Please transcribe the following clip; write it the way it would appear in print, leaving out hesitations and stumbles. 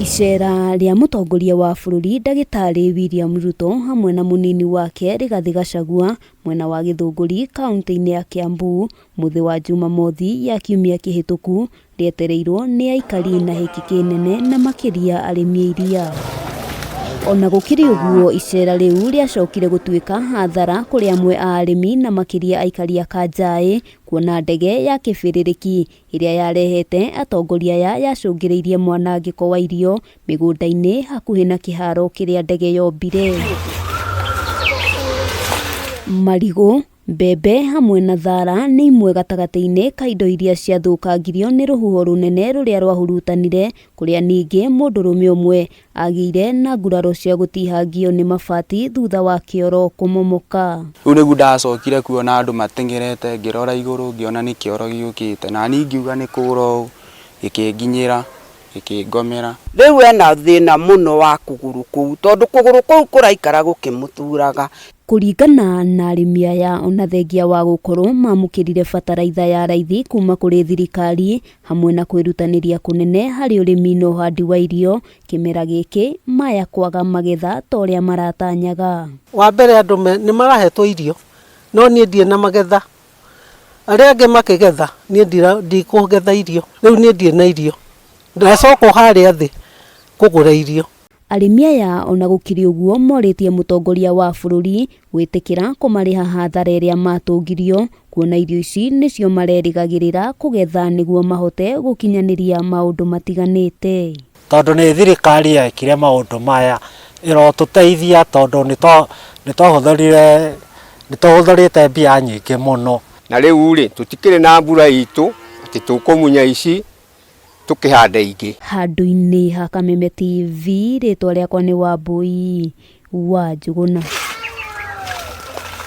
Icera rĩa mũtongoria wa bũrũri Ndagĩtarĩ William Ruto hamwe na mũnini wake Rigathĩ Gachagua mwena wa Gĩthũngũri kaunti-inĩ ya Kiambu mũthĩ wa Jumamothi ya kiumia kĩhĩtũku rĩetereirwo nĩ aikari na hĩki kĩnene na makĩria arĩmi a iria. Ona gũkĩrĩ ũguo, icera rĩu rĩacokire gũtuĩka hathara kũrĩ amwe a arĩmi na makĩria aikari a Kanjaĩ kuona ndege ya kĩbĩrĩrĩki ĩrĩa yarehete atongoria aya yacũngĩrĩirie mwanangĩko wa irio mĩgũnda-inĩ hakuhĩ na kĩharo kĩrĩa ndege yombire. Marigũ, mbembe hamwe na thara nĩ imwe gatagatĩ-inĩ ka indo iria ciathũkangirio nĩ rũhuho rũnene rũrĩa rwahurutanire, kũrĩa ningĩ mũndũrũme ũmwe agĩire na nguraro cia gũtihangio nĩ mabati thutha wa kĩoro kũmomoka. Rĩu nĩguo ndacokire kuona andũ matengerete, ngĩrora igũrũ ngĩona nĩ kĩoro gĩũkĩte, na niĩ ngiuga nĩ kũgũra gĩkĩnginyĩra gĩkĩngomera. Rĩu ena thĩna mũno wa kũgũrũ kũu tondũ kũgũrũ kũu kũraikara gũkĩmũturaga. Kũringana na arĩmi aya, ona thengia wa gũkorwo mamũkĩrire bataraitha ya raithi kuma kũrĩ thirikari hamwe na kwĩrutanĩria kũnene harĩ ũrĩmi na ũhandi wa irio, kĩmera gĩkĩ maya kwaga magetha ta ũrĩa maratanyaga. Wa mbere andũ nĩ marahetwo irio no niĩ ndirĩ na magetha, arĩa angĩ makĩgetha niĩ ndikũgetha irio, rĩu niĩ ndirĩ na irio, ndacoka harĩa thĩ kũgũra irio. Arĩmi aya ona gũkĩrĩ ũguo morĩtie mũtongoria wa bũrũri gwĩtĩkĩra kũmarĩha hathara ĩrĩa matũngirio, kuona irio ici nĩcio marerĩgagĩrĩra kũgetha nĩguo mahote gũkinyanĩria maũndũ matiganĩte. Tondũ nĩ thirikari yekire maũndũ maya ĩrotũteithia tondũ nĩtũhũthĩrĩte mbia nyingĩ mũno. Na rĩu rĩ tũtikĩrĩ na mbura itũ atĩ tũkũmunya ici tukihanda ingĩ. Handũ-inĩ ha Kameme TV, rĩtwa rĩakwa nĩ Wambui wa Njũgũna.